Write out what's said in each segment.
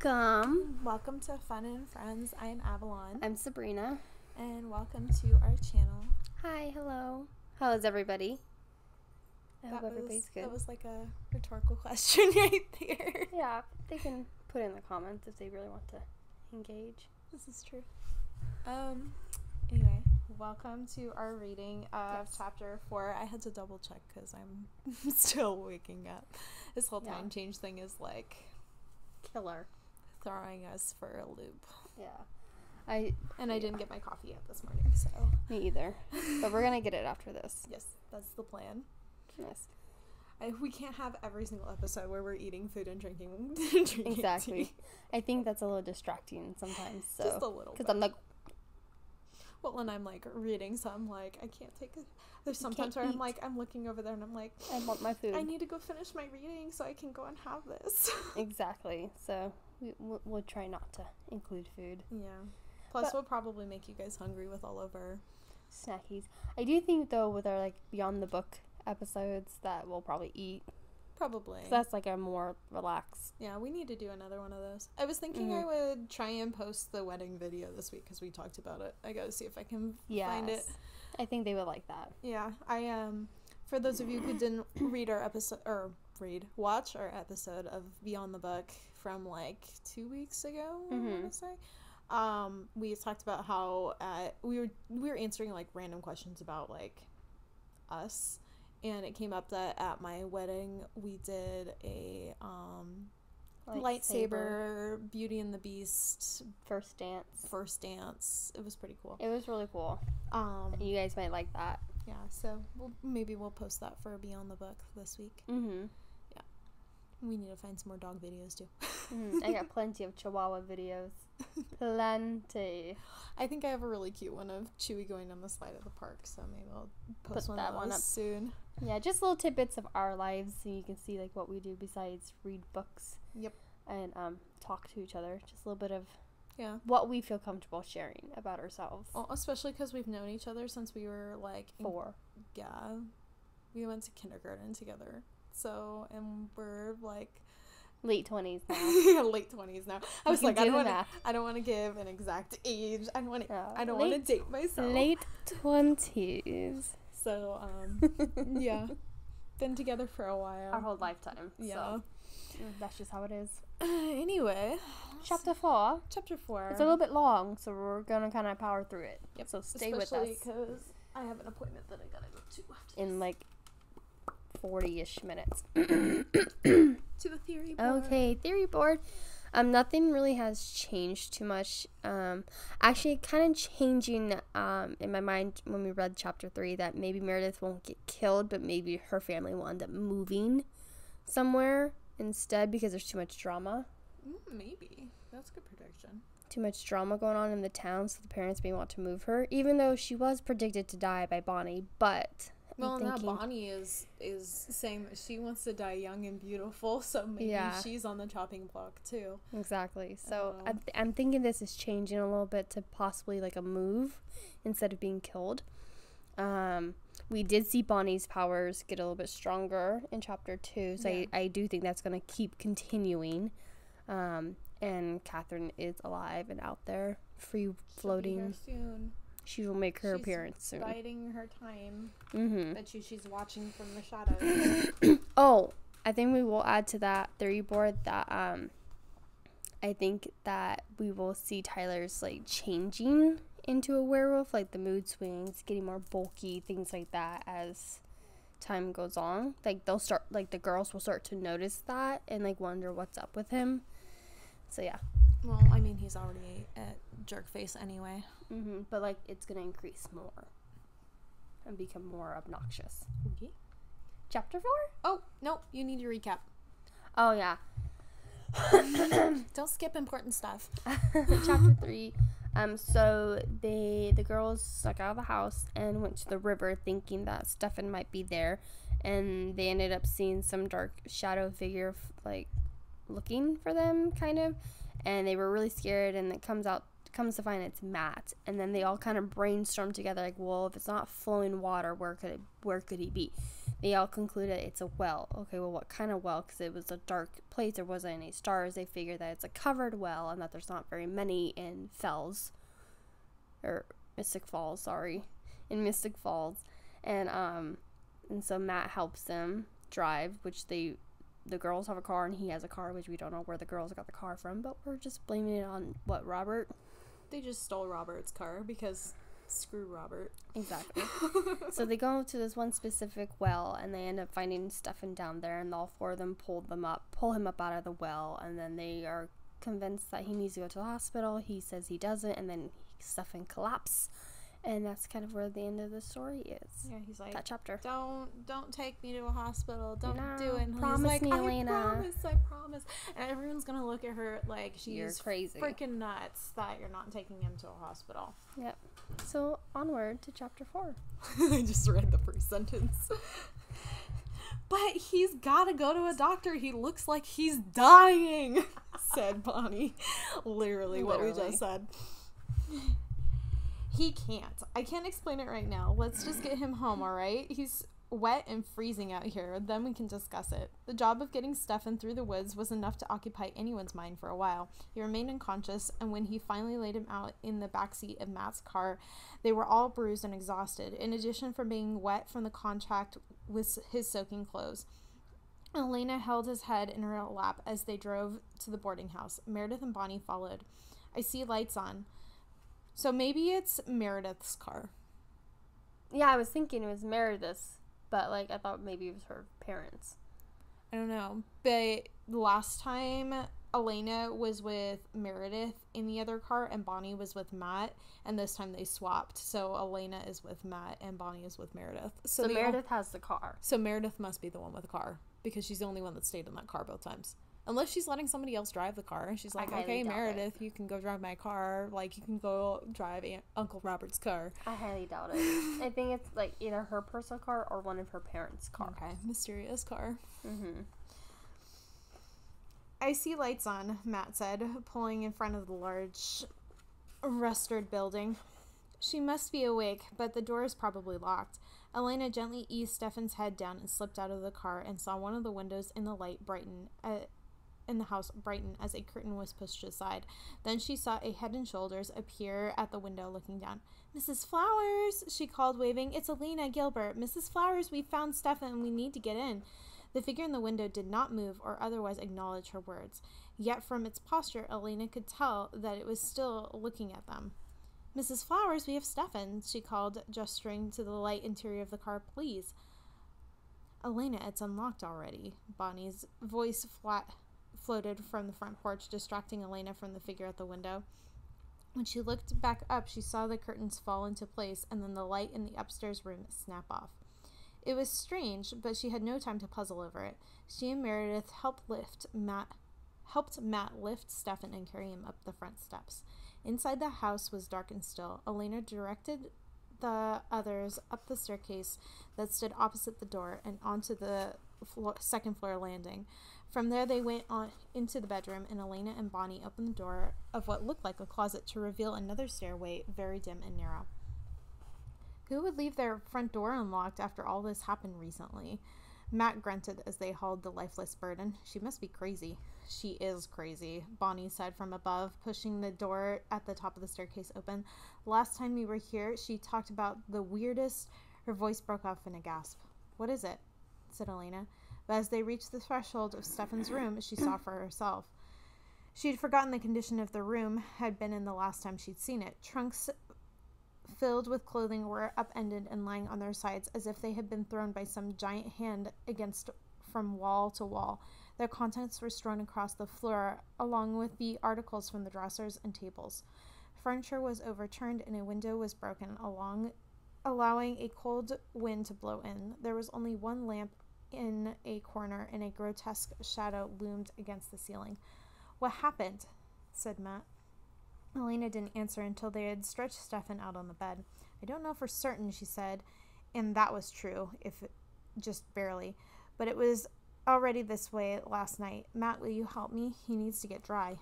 Welcome. Welcome to Fun and Friends. I am Avalon. I'm Sabrina. And welcome to our channel. Hi, hello. How is everybody? I hope everybody's good. That was like a rhetorical question right there. Yeah, they can put in the comments if they really want to engage. This is true. Anyway, welcome to our reading of chapter 4. I had to double check because I'm still waking up. This whole time change thing is like killer, throwing us for a loop. Yeah. I didn't get my coffee yet this morning, so. Me either. But we're gonna get it after this. Yes, that's the plan. Yes. We can't have every single episode where we're eating food and drinking exactly. tea. I think that's a little distracting sometimes. So. Just a little. Because I'm like. Well, when I'm like reading, so I'm like, I can't take it. There's sometimes where I'm like, I'm looking over there and I'm like, I want my food. I need to go finish my reading so I can go and have this. Exactly. So we'll try not to include food. Yeah. Plus, we'll probably make you guys hungry with all of our snackies. I do think though, with our like Beyond the Book episodes, that we'll probably eat. Probably. So that's like a more relaxed. Yeah, we need to do another one of those. I was thinking I would try and post the wedding video this week because we talked about it. I gotta see if I can find it. I think they would like that. Yeah, for those of you who didn't read our episode or watch our episode of Beyond the Book from like 2 weeks ago, I want to say. We talked about how we were answering like random questions about like us. And it came up that at my wedding we did a lightsaber Beauty and the Beast first dance. It was pretty cool. It was really cool. You guys might like that. Yeah, so maybe we'll post that for Beyond the Book this week. Yeah, we need to find some more dog videos too. I got plenty of Chihuahua videos. Plenty. I think I have a really cute one of Chewy going down the slide at the park, so maybe I'll post that one up soon. Yeah, just little tidbits of our lives so you can see like what we do besides read books. Yep. And talk to each other. Just a little bit of what we feel comfortable sharing about ourselves. Well, especially because we've known each other since we were like 4. Yeah. We went to kindergarten together. So, and we're like late 20s now. Yeah, late 20s now. I was like, I don't want to give an exact age. I don't want to date myself. Late 20s. So, yeah. Been together for a while. Our whole lifetime. Yeah. So that's just how it is. Anyway. Chapter 4. It's a little bit long, so we're going to kind of power through it. Yep. So stay with us. Especially because I have an appointment that I got to go to after in like 40-ish minutes. To the theory board. Okay, theory board. Nothing really has changed too much. Actually, kind of changing in my mind when we read chapter 3 that maybe Meredith won't get killed, but maybe her family will end up moving somewhere instead because there's too much drama. Maybe. That's a good prediction. Too much drama going on in the town, so the parents may want to move her, even though she was predicted to die by Bonnie, but... Well, now Bonnie is saying that she wants to die young and beautiful, so maybe she's on the chopping block too. Exactly. So I'm thinking this is changing a little bit to possibly like a move instead of being killed. We did see Bonnie's powers get a little bit stronger in chapter 2, so I do think that's going to keep continuing. And Catherine is alive and out there, free floating. She'll be here soon. She will make her appearance soon. She's biding her time. Bet you she's watching from the shadows. Oh, I think we will add to that theory board that I think that we will see Tyler's like changing into a werewolf, like the mood swings, getting more bulky, things like that as time goes on. Like they'll start, like the girls will start to notice that and like wonder what's up with him. So yeah. Well, I mean, he's already at jerk face anyway. But like it's gonna increase more and become more obnoxious. Okay. Chapter 4? Oh no, you need to recap. Oh yeah. Don't skip important stuff. Chapter 3. So the girls snuck out of the house and went to the river thinking that Stefan might be there, and they ended up seeing some dark shadow figure like looking for them kind of, and they were really scared, and it comes to find it's Matt, and then they all kind of brainstorm together like, well, if it's not flowing water, where could he be? they all concluded it's a well. Okay, well, what kind of well? Because it was a dark place. There wasn't any stars. They figured that it's a covered well and that there's not very many in Mystic Falls, in Mystic Falls. And so Matt helps them drive, which the girls have a car and he has a car, which we don't know where the girls got the car from, but we're just blaming it on, Robert? They just stole Robert's car because screw Robert. Exactly. So they go to this one specific well and they end up finding Stefan down there, and all four of them pull him up out of the well, and then they are convinced that he needs to go to the hospital. He says he doesn't, and then Stefan collapses. And that's kind of where the end of the story is. Yeah, he's like, that chapter. Don't take me to a hospital. Don't do it. And promise he's like, me, Elena. I promise. And everyone's gonna look at her like she's crazy, freaking nuts that you're not taking him to a hospital. Yep. So onward to chapter 4. I just read the first sentence. But he's gotta go to a doctor. He looks like he's dying, said Bonnie. Literally what we just said. He can't. I can't explain it right now. Let's just get him home, alright? He's wet and freezing out here. Then we can discuss it. The job of getting Stefan through the woods was enough to occupy anyone's mind for a while. He remained unconscious, and when he finally laid him out in the backseat of Matt's car, they were all bruised and exhausted, in addition from being wet from the contact with his soaking clothes. Elena held his head in her lap as they drove to the boarding house. Meredith and Bonnie followed. I see lights on. So maybe it's Meredith's car. Yeah, I was thinking it was Meredith's, but I thought maybe it was her parents. I don't know. But last time Elena was with Meredith in the other car and Bonnie was with Matt, and this time they swapped. So Elena is with Matt and Bonnie is with Meredith. So Meredith has the car. So Meredith must be the one with the car because she's the only one that stayed in that car both times. Unless she's letting somebody else drive the car. And she's like, okay, Meredith, you can go drive my car. You can go drive Uncle Robert's car. I highly doubt it. I think it's, either her personal car or one of her parents' car. Okay, mysterious car. Mm-hmm. I see lights on, Matt said, pulling in front of the large, restored building. She must be awake, but the door is probably locked. Elena gently eased Stefan's head down and slipped out of the car and saw one of the windows in the house brighten as a curtain was pushed aside. Then she saw a head and shoulders appear at the window looking down. Mrs. Flowers, she called, waving. It's Elena Gilbert. Mrs. Flowers, we found Stefan and we need to get in. The figure in the window did not move or otherwise acknowledge her words. Yet from its posture, Elena could tell that it was still looking at them. Mrs. Flowers, we have Stefan, she called, gesturing to the light interior of the car. Please. Elena, it's unlocked already. Bonnie's voice floated from the front porch, distracting Elena from the figure at the window. When she looked back up, she saw the curtains fall into place and then the light in the upstairs room snap off. It was strange, but she had no time to puzzle over it. She and Meredith helped Matt lift Stefan and carry him up the front steps. Inside the house was dark and still. Elena directed the others up the staircase that stood opposite the door and onto the second floor landing. From there, they went on into the bedroom, and Elena and Bonnie opened the door of what looked like a closet to reveal another stairway, very dim and narrow. Who would leave their front door unlocked after all this happened recently? Matt grunted as they hauled the lifeless burden. She must be crazy. She is crazy, Bonnie said from above, pushing the door at the top of the staircase open. Last time we were here, she talked about the weirdest. Her voice broke off in a gasp. What is it? Said Elena. But as they reached the threshold of Stefan's room, she saw for herself. She had forgotten the condition of the room had been in the last time she'd seen it. Trunks filled with clothing were upended and lying on their sides as if they had been thrown by some giant hand against from wall to wall. Their contents were strewn across the floor, along with the articles from the dressers and tables. Furniture was overturned and a window was broken, allowing a cold wind to blow in. There was only one lamp in a corner, and a grotesque shadow loomed against the ceiling. What happened? Said Matt. Elena didn't answer until they had stretched Stefan out on the bed. I don't know for certain, she said, and that was true, if just barely. But it was already this way last night. Matt, will you help me? He needs to get dry.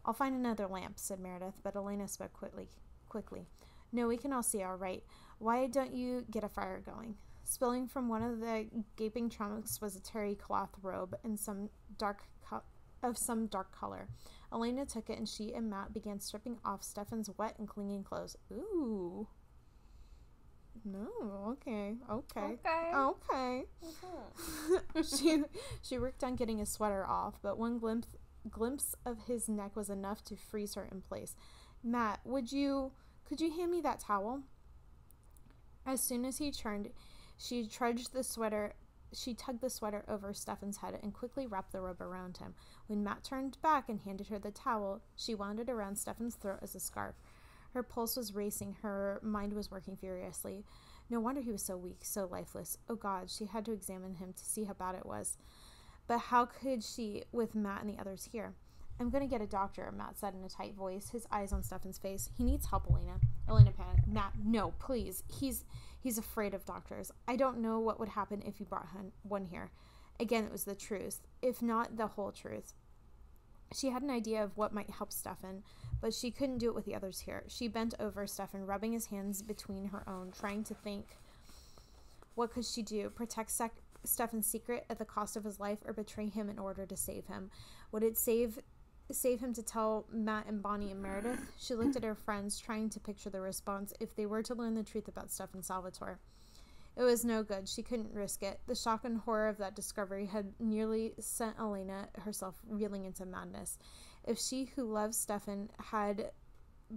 I'll find another lamp, said Meredith, but Elena spoke quickly. No, we can all see all right. Why don't you get a fire going? Spilling from one of the gaping trunks was a terry cloth robe in some dark color. Elena took it, and she and Matt began stripping off Stefan's wet and clinging clothes. Ooh. No, okay. Mm-hmm. She worked on getting his sweater off, but one glimpse of his neck was enough to freeze her in place. Matt, could you hand me that towel? As soon as he turned, she tugged the sweater over Stefan's head and quickly wrapped the robe around him. When Matt turned back and handed her the towel, she wound it around Stefan's throat as a scarf. Her pulse was racing. Her mind was working furiously. No wonder he was so weak, so lifeless. Oh, God, she had to examine him to see how bad it was. But how could she, with Matt and the others here? I'm going to get a doctor, Matt said in a tight voice, his eyes on Stefan's face. He needs help, Elena. Elena panicked. Matt, no, please. He's afraid of doctors. I don't know what would happen if you brought one here. Again, it was the truth, if not the whole truth. She had an idea of what might help Stefan, but she couldn't do it with the others here. She bent over Stefan, rubbing his hands between her own, trying to think. What could she do? Protect Stefan's secret at the cost of his life, or betray him in order to save him? Would it save him to tell Matt and Bonnie and Meredith? She looked at her friends, trying to picture the response if they were to learn the truth about Stefan Salvatore. It was no good. She couldn't risk it. The shock and horror of that discovery had nearly sent Elena herself reeling into madness. If she who loved Stefan had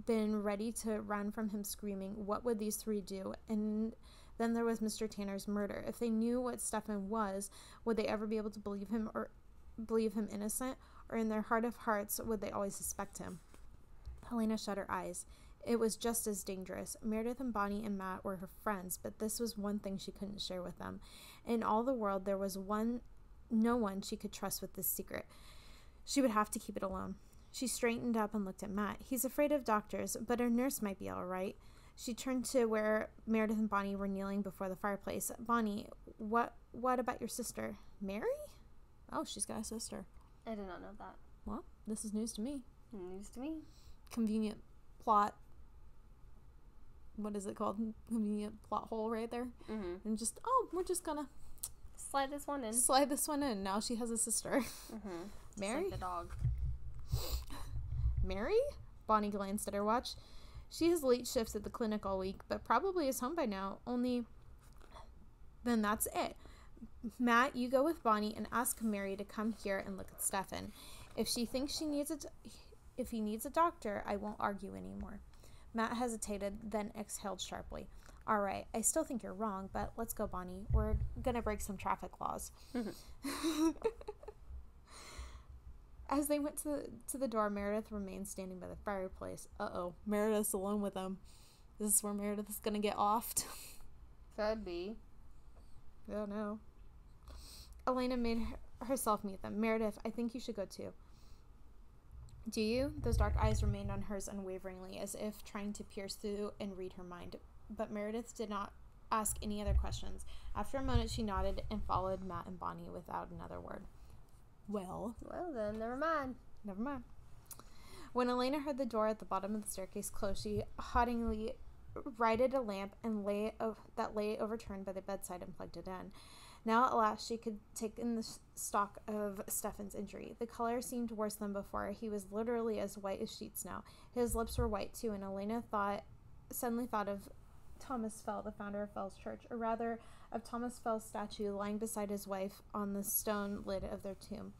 been ready to run from him screaming, what would these three do? And then there was Mr. Tanner's murder. If they knew what Stefan was, would they ever be able to believe him innocent? Or in their heart of hearts, would they always suspect him? Helena shut her eyes. It was just as dangerous. Meredith and Bonnie and Matt were her friends, but this was one thing she couldn't share with them. In all the world, there was no one she could trust with this secret. She would have to keep it alone. She straightened up and looked at Matt. He's afraid of doctors, but a nurse might be all right. She turned to where Meredith and Bonnie were kneeling before the fireplace. Bonnie, what about your sister? Mary? Oh, she's got a sister. I did not know that. Well, this is news to me. News to me. Convenient plot. What is it called? Convenient plot hole right there. Mm-hmm. And we're just gonna slide this one in. Now she has a sister. Mm-hmm. Mary? Like the dog. Mary? Bonnie glanced at her watch. She has late shifts at the clinic all week, but probably is home by now. Then that's it. Matt, you go with Bonnie and ask Mary to come here and look at Stefan. If she thinks if he needs a doctor, I won't argue anymore. Matt hesitated, then exhaled sharply. All right, I still think you're wrong, but let's go, Bonnie. We're gonna break some traffic laws. As they went to the door, Meredith remained standing by the fireplace. Uh-oh, Meredith's alone with them. Is this where Meredith is gonna get offed? Could be. I don't know. Elena made herself meet them. Meredith, I think you should go too. Do you? Those dark eyes remained on hers unwaveringly, as if trying to pierce through and read her mind. But Meredith did not ask any other questions. After a moment, she nodded and followed Matt and Bonnie without another word. Well then, never mind. When Elena heard the door at the bottom of the staircase close, she haughtily righted a lamp that lay overturned by the bedside and plugged it in. Now at last she could take in the stock of Stefan's injury. The color seemed worse than before. He was literally as white as sheets now. His lips were white too, and Elena suddenly thought of Thomas Fell, the founder of Fell's Church, or rather of Thomas Fell's statue lying beside his wife on the stone lid of their tomb.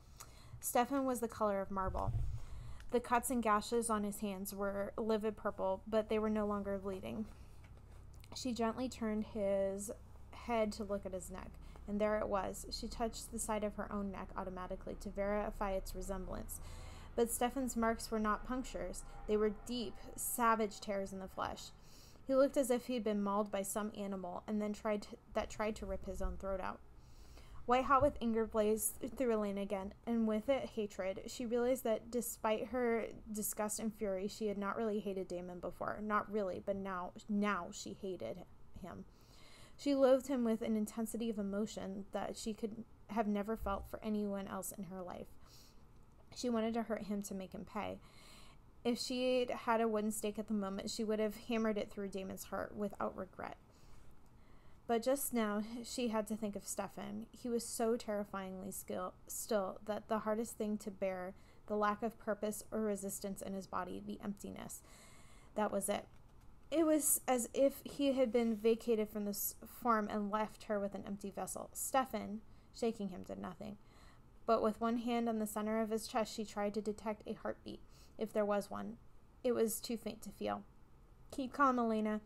Stefan was the color of marble. The cuts and gashes on his hands were livid purple, but they were no longer bleeding. She gently turned his head to look at his neck, and there it was. She touched the side of her own neck automatically to verify its resemblance. But Stefan's marks were not punctures. They were deep, savage tears in the flesh. He looked as if he had been mauled by some animal and then tried to rip his own throat out. White hot with anger blazed through Elena again, and with it hatred. She realized that despite her disgust and fury, she had not really hated Damon before. Not really, but now she hated him. She loathed him with an intensity of emotion that she could have never felt for anyone else in her life. She wanted to hurt him to make him pay. If she'd had a wooden stake at the moment, she would have hammered it through Damon's heart without regret. But just now, she had to think of Stefan. He was so terrifyingly still that the hardest thing to bear, the lack of purpose or resistance in his body, the emptiness. That was it. It was as if he had been vacated from this form and left her with an empty vessel. Stefan, shaking him, did nothing. But with one hand on the center of his chest, she tried to detect a heartbeat, if there was one. It was too faint to feel. Keep calm, Elena,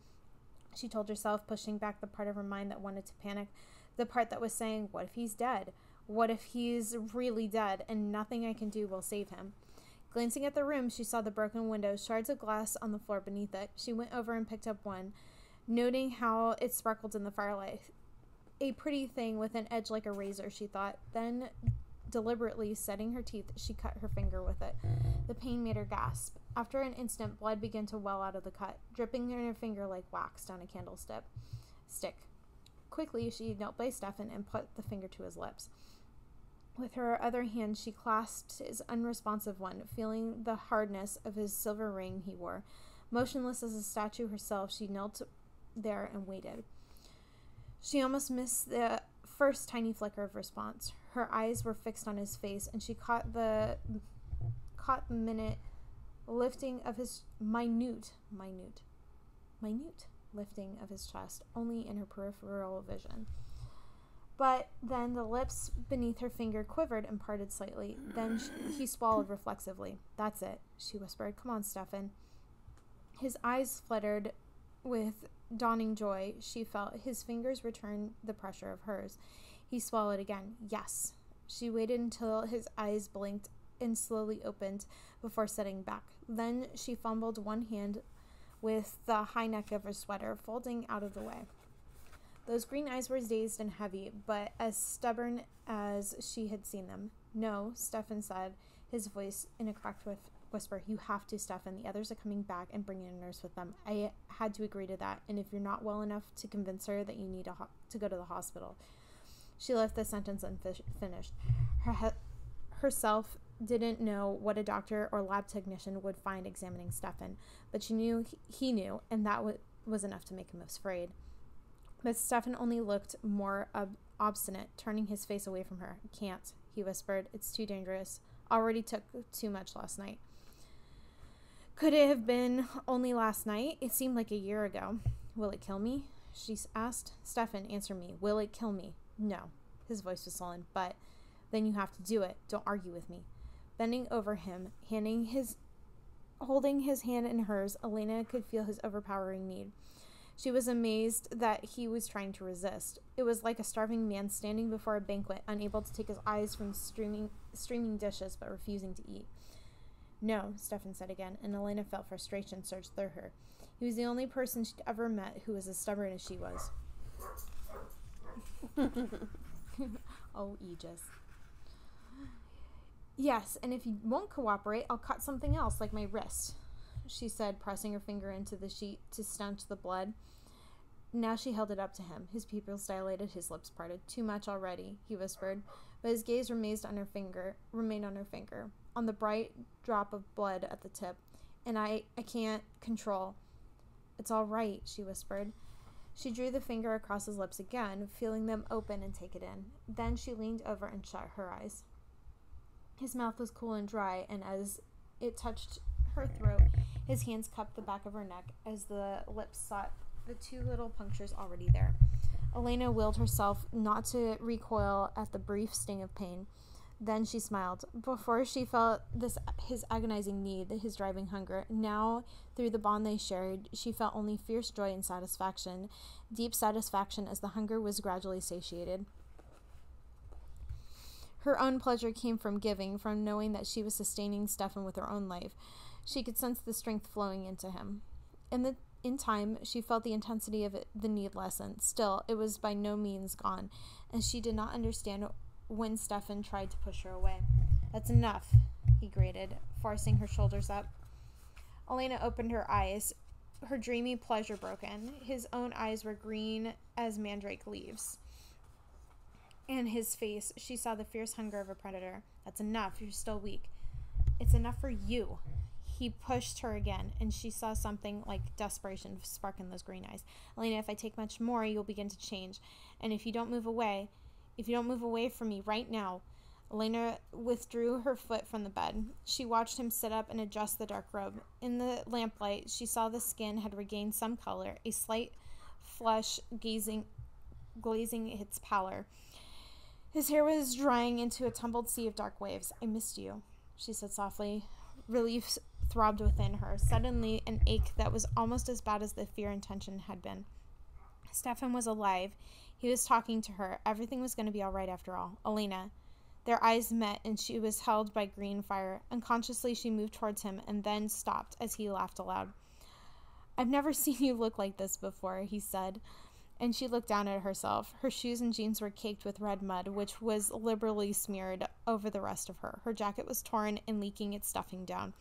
she told herself, pushing back the part of her mind that wanted to panic, the part that was saying, what if he's dead? What if he's really dead and nothing I can do will save him? Glancing at the room, she saw the broken window, shards of glass on the floor beneath it. She went over and picked up one, noting how it sparkled in the firelight. A pretty thing with an edge like a razor, she thought. Then, deliberately setting her teeth, she cut her finger with it. The pain made her gasp. After an instant, blood began to well out of the cut, dripping in her finger like wax down a candlestick. Quickly, she knelt by Stefan and put the finger to his lips. With her other hand, she clasped his unresponsive one, feeling the hardness of his silver ring he wore. Motionless as a statue herself, she knelt there and waited. She almost missed the first tiny flicker of response. Her eyes were fixed on his face, and she caught the minute lifting of his minute lifting of his chest, only in her peripheral vision. But then the lips beneath her finger quivered and parted slightly. Then he swallowed reflexively. That's it, she whispered. Come on, Stefan. His eyes fluttered with dawning joy. She felt his fingers return the pressure of hers. He swallowed again. Yes. She waited until his eyes blinked and slowly opened before sitting back. Then she fumbled one hand with the high neck of her sweater, folding out of the way. Those green eyes were dazed and heavy, but as stubborn as she had seen them. No, Stefan said, his voice in a cracked whisper. You have to, Stefan. The others are coming back and bringing a nurse with them. I had to agree to that, and if you're not well enough to convince her that you need to go to the hospital. She left the sentence unfinished. Herself didn't know what a doctor or lab technician would find examining Stefan, but she knew he knew, and that was enough to make him afraid. But Stefan only looked more obstinate, turning his face away from her. Can't, he whispered. It's too dangerous. Already took too much last night. Could it have been only last night? It seemed like a year ago. Will it kill me? She asked. Stefan, answer me. Will it kill me? No. His voice was sullen. But then you have to do it. Don't argue with me. Bending over him, holding his hand in hers, Elena could feel his overpowering need. She was amazed that he was trying to resist. It was like a starving man standing before a banquet, unable to take his eyes from streaming dishes, but refusing to eat. No, Stefan said again, and Elena felt frustration surge through her. He was the only person she'd ever met who was as stubborn as she was. Oh, Aegis. Yes, and if you won't cooperate, I'll cut something else, like my wrist, she said, pressing her finger into the sheet to stanch the blood. Now she held it up to him. His pupils dilated, his lips parted. Too much already, he whispered, but his gaze remained on her finger, on the bright drop of blood at the tip. And I can't control. It's all right, she whispered. She drew the finger across his lips again, feeling them open and take it in. Then she leaned over and shut her eyes. His mouth was cool and dry, and as it touched her throat, his hands cupped the back of her neck as the lips sought the two little punctures already there. Elena willed herself not to recoil at the brief sting of pain. Then she smiled. Before she felt his agonizing need, his driving hunger. Now, through the bond they shared, she felt only fierce joy and satisfaction, deep satisfaction as the hunger was gradually satiated. Her own pleasure came from giving, from knowing that she was sustaining Stefan with her own life. She could sense the strength flowing into him. In time, she felt the intensity of the need lessen. Still, it was by no means gone, and she did not understand when Stefan tried to push her away. That's enough, he grated, forcing her shoulders up. Elena opened her eyes, her dreamy pleasure broken. His own eyes were green as mandrake leaves. In his face, she saw the fierce hunger of a predator. That's enough. You're still weak. It's enough for you. He pushed her again, and she saw something like desperation spark in those green eyes. Elena, if I take much more, you'll begin to change. And if you don't move away from me right now. Elena withdrew her foot from the bed. She watched him sit up and adjust the dark robe. In the lamplight, she saw the skin had regained some color, a slight flush glazing its pallor. His hair was drying into a tumbled sea of dark waves. I missed you, she said softly. Relief throbbed within her. Suddenly, an ache that was almost as bad as the fear and tension had been. Stefan was alive. He was talking to her. Everything was going to be all right after all. Elena. Their eyes met, and she was held by green fire. Unconsciously, she moved towards him and then stopped as he laughed aloud. I've never seen you look like this before, he said, and she looked down at herself. Her shoes and jeans were caked with red mud, which was liberally smeared over the rest of her. Her jacket was torn and leaking its stuffing down.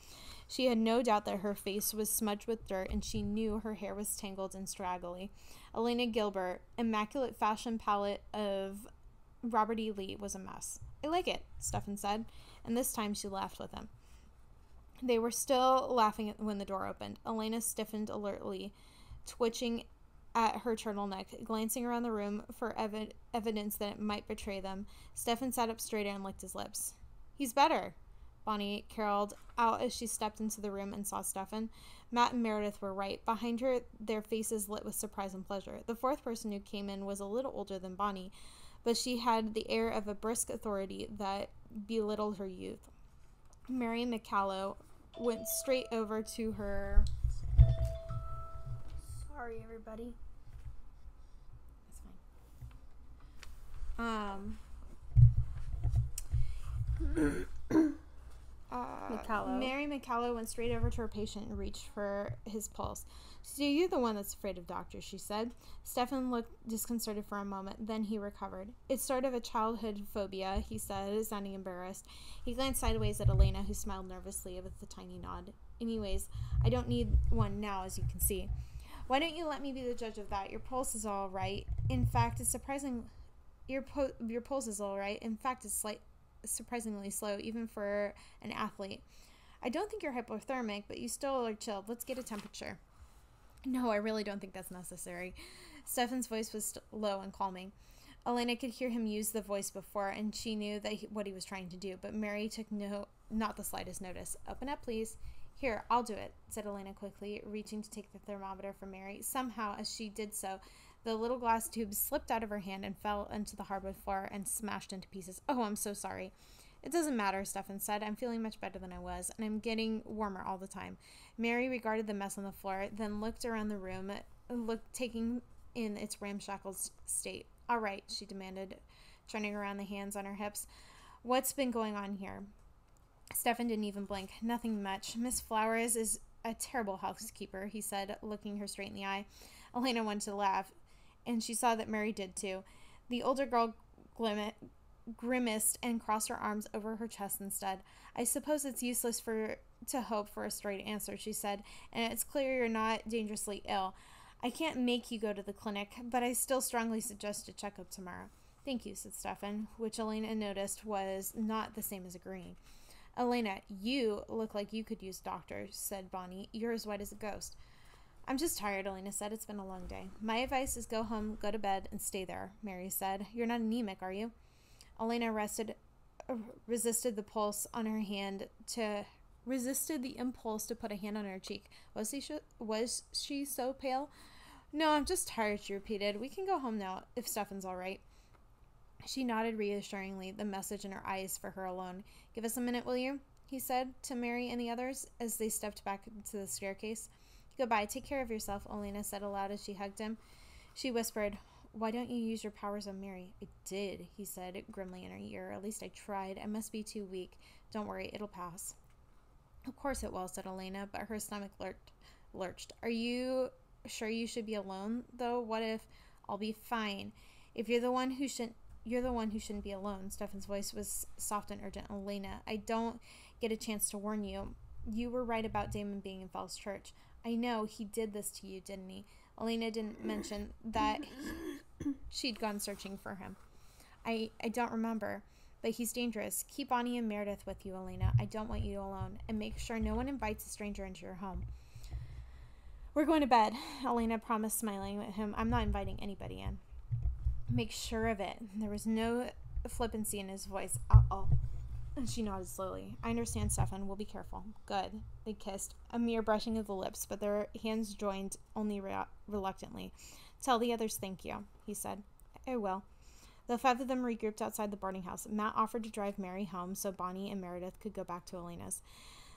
She had no doubt that her face was smudged with dirt, and she knew her hair was tangled and straggly. Elena Gilbert, immaculate fashion palette of Robert E. Lee, was a mess. I like it, Stefan said, and this time she laughed with him. They were still laughing when the door opened. Elena stiffened alertly, twitching at her turtleneck, glancing around the room for evidence that it might betray them. Stefan sat up straighter and licked his lips. He's better, Bonnie caroled out as she stepped into the room and saw Stefan. Matt and Meredith were right. Behind her, their faces lit with surprise and pleasure. The fourth person who came in was a little older than Bonnie, but she had the air of a brisk authority that belittled her youth. Mary McCallow went straight over to her. Sorry, everybody. That's fine. Mary McCallow went straight over to her patient and reached for his pulse. So you're the one that's afraid of doctors, she said. Stefan looked disconcerted for a moment, then he recovered. It's sort of a childhood phobia, he said, sounding embarrassed. He glanced sideways at Elena, who smiled nervously with a tiny nod. Anyways, I don't need one now, as you can see. Why don't you let me be the judge of that? Your pulse is all right. In fact, it's surprising. Your pulse is all right. In fact, it's surprisingly slow, even for an athlete. I don't think you're hypothermic, but you still are chilled. Let's get a temperature. No, I really don't think that's necessary. Stefan's voice was low and calming. Elena could hear him use the voice before, and she knew that what he was trying to do, but Mary took not the slightest notice. Open up, please. Here, I'll do it, said Elena quickly, reaching to take the thermometer from Mary. Somehow, as she did so, the little glass tube slipped out of her hand and fell into the hardwood floor and smashed into pieces. Oh, I'm so sorry. It doesn't matter, Stefan said. I'm feeling much better than I was, and I'm getting warmer all the time. Mary regarded the mess on the floor, then looked around the room, taking in its ramshackle state. All right, she demanded, turning around the hands on her hips. What's been going on here? Stefan didn't even blink. Nothing much. Miss Flowers is a terrible housekeeper, he said, looking her straight in the eye. Elena wanted to laugh, and she saw that Mary did too. The older girl grimaced and crossed her arms over her chest instead. I suppose it's useless to hope for a straight answer, she said, and it's clear you're not dangerously ill. I can't make you go to the clinic, but I still strongly suggest a checkup tomorrow. Thank you, said Stefan, which Elena noticed was not the same as agreeing. Elena, you look like you could use doctors, said Bonnie. You're as white as a ghost. I'm just tired, Elena said. It's been a long day. My advice is go home, go to bed, and stay there, Mary said. You're not anemic, are you? Elena resisted the impulse to put a hand on her cheek. Was she so pale? No, I'm just tired, she repeated. We can go home now, if Stefan's all right. She nodded reassuringly, the message in her eyes for her alone. Give us a minute, will you? He said to Mary and the others as they stepped back to the staircase. Goodbye. Take care of yourself, Elena said aloud as she hugged him. She whispered, Why don't you use your powers on Mary? I did, he said grimly in her ear. At least I tried. I must be too weak. Don't worry, it'll pass. Of course it will, said Elena, but her stomach lurched. Are you sure you should be alone, though? What if I'll be fine? If you're the one who shouldn't be alone. Stefan's voice was soft and urgent. Elena, I don't get a chance to warn you. You were right about Damon being in Falls Church. I know he did this to you, didn't he? Elena didn't mention that she'd gone searching for him. I don't remember. But he's dangerous. Keep Bonnie and Meredith with you, Elena. I don't want you alone. And make sure no one invites a stranger into your home. We're going to bed, Elena promised, smiling at him. I'm not inviting anybody in. Make sure of it. There was no flippancy in his voice. Uh-oh. And she nodded slowly. I understand, Stefan. We'll be careful. Good. They kissed, a mere brushing of the lips, but their hands joined only reluctantly. Tell the others thank you, he said. I will. The 5 of them regrouped outside the boarding house. Matt offered to drive Mary home so Bonnie and Meredith could go back to Elena's.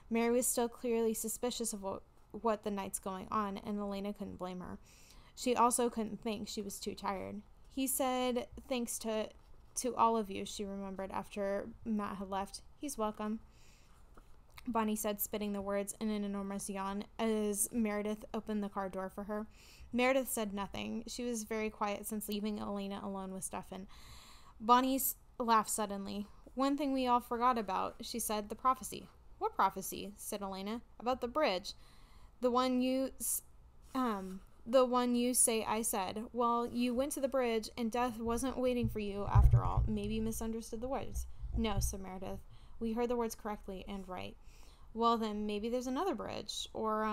Mary was still clearly suspicious of what the night's going on, and Elena couldn't blame her. She also couldn't think. She was too tired. He said thanks to all of you, she remembered after Matt had left. He's welcome, Bonnie said, spitting the words in an enormous yawn as Meredith opened the car door for her. Meredith said nothing. She was very quiet since leaving Elena alone with Stefan. Bonnie laughed suddenly. One thing we all forgot about, she said, the prophecy. What prophecy? Said Elena. About the bridge. The one you say I said. Well, you went to the bridge and death wasn't waiting for you after all. Maybe you misunderstood the words. No, said Meredith. We heard the words correctly and right. Well, then maybe there's another bridge. Or,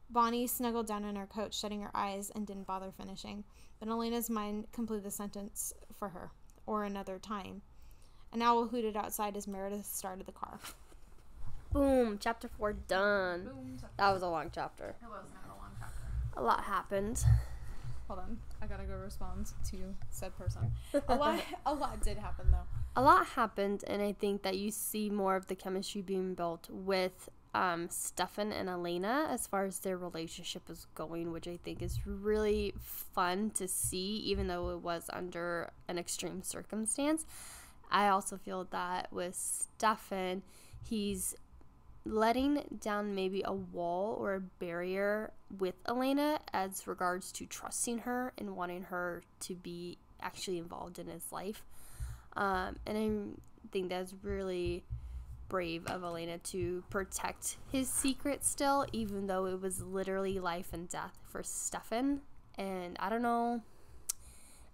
Bonnie snuggled down in her coat, shutting her eyes, and didn't bother finishing. But Elena's mind completed the sentence for her. Or another time. An owl hooted outside as Meredith started the car. Boom. Chapter 4 done. Boom. That was a long chapter. It was not a long chapter. A lot happened. Hold on. I gotta go respond to said person. A lot did happen, though. A lot happened, and I think that you see more of the chemistry being built with Stefan and Elena as far as their relationship is going, which I think is really fun to see, even though it was under an extreme circumstance. I also feel that with Stefan, he's letting down maybe a wall or a barrier with Elena as regards to trusting her and wanting her to be actually involved in his life. And I think that's really brave of Elena to protect his secret still, even though it was literally life and death for Stefan. And I don't know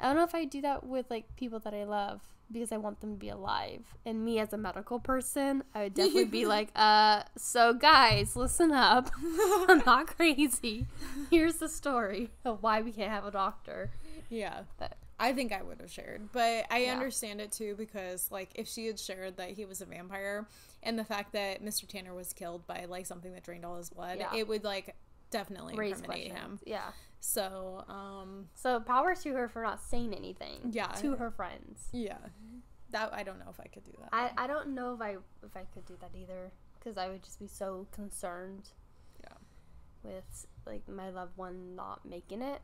if I do that with like people that I love, because I want them to be alive. And me as a medical person, I would definitely be like, so guys, listen up. I'm not crazy. Here's the story of why we can't have a doctor. Yeah. But I think I would have shared. But I understand it too, because like if she had shared that he was a vampire and the fact that Mr. Tanner was killed by like something that drained all his blood, it would like definitely incriminate him. Yeah. So, so power to her for not saying anything. Yeah. To her friends. Yeah. That I don't know if I could do that. I don't know if I could do that either, because I would just be so concerned. Yeah. With like my loved one not making it.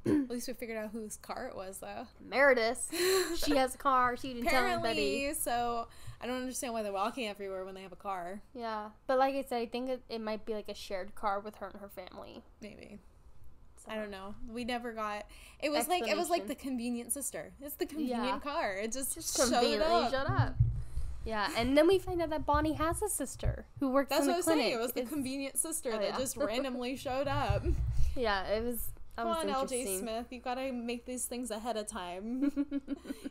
At least we figured out whose car it was, though. Meredith. She has a car. She didn't tell anybody. So I don't understand why they're walking everywhere when they have a car. Yeah, but like I said, I think it might be like a shared car with her and her family. Maybe. So. I don't know. We never got. It was like the convenient sister. It's the convenient car. It just showed up. Yeah, and then we find out that Bonnie has a sister who works in the clinic. That's what I was saying. It was the convenient sister that just randomly showed up. Yeah, it was. Come on, LJ Smith. You gotta make these things ahead of time.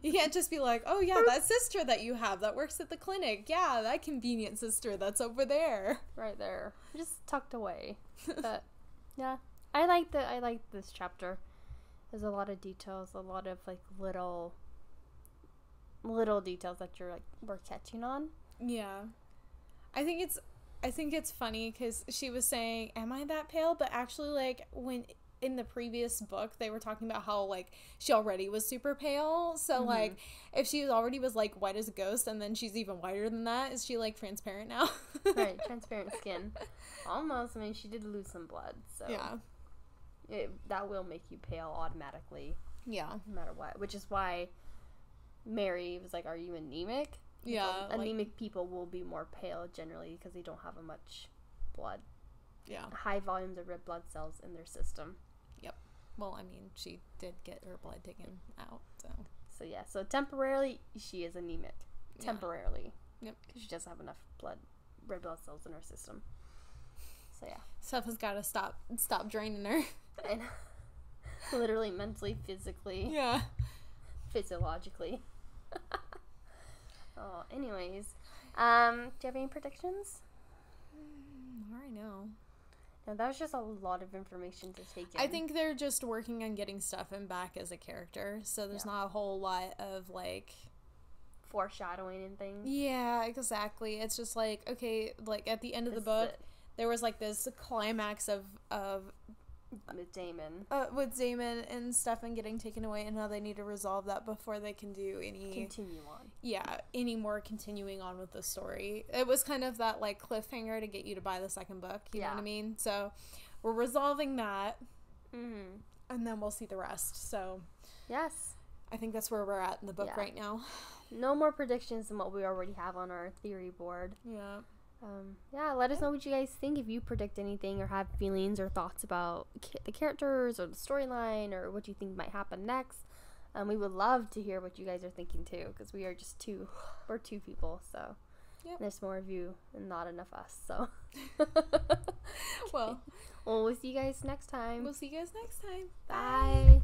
You can't just be like, oh yeah, that sister that you have that works at the clinic. Yeah, that convenient sister that's over there. Right there. Just tucked away. But yeah. I like this chapter. There's a lot of details, a lot of like little details that we're catching on. Yeah. I think it's funny because she was saying, am I that pale? But actually, like, when in the previous book they were talking about how like she already was super pale, so like if she already was like white as a ghost and then she's even whiter than that, is she like transparent now? Right, transparent skin. Almost. I mean, she did lose some blood, so yeah, that will make you pale automatically. Yeah, no matter what. Which is why Mary was like, are you anemic? Yeah. So anemic people will be more pale generally because they don't have much blood. Yeah. High volumes of red blood cells in their system. Yep. Well, I mean, she did get her blood taken out, so. So, yeah. So, temporarily, she is anemic. Temporarily. Yep. Because she doesn't have enough red blood cells in her system. So, yeah. Stuff has got to stop draining her. And literally, mentally, physically. Yeah. Physiologically. Oh, anyways. Do you have any predictions? Not right now. No, that was just a lot of information to take in. I think they're just working on getting Stefan back as a character, so there's not a whole lot of, like... foreshadowing and things. Yeah, exactly. It's just like, okay, like, at the end of the book, there was, like, this climax of with Damon. With Damon and Stefan getting taken away, and how they need to resolve that before they can do continue on. Yeah, any more continuing on with the story. It was kind of that, like, cliffhanger to get you to buy the second book, you know what I mean? So, we're resolving that, and then we'll see the rest, so... Yes. I think that's where we're at in the book right now. No more predictions than what we already have on our theory board. Yeah. Let us know what you guys think, if you predict anything or have feelings or thoughts about the characters or the storyline or what you think might happen next. We would love to hear what you guys are thinking too, because we are just we're two people, so there's more of you and not enough us, so. Well, we'll see you guys next time. We'll see you guys next time. Bye.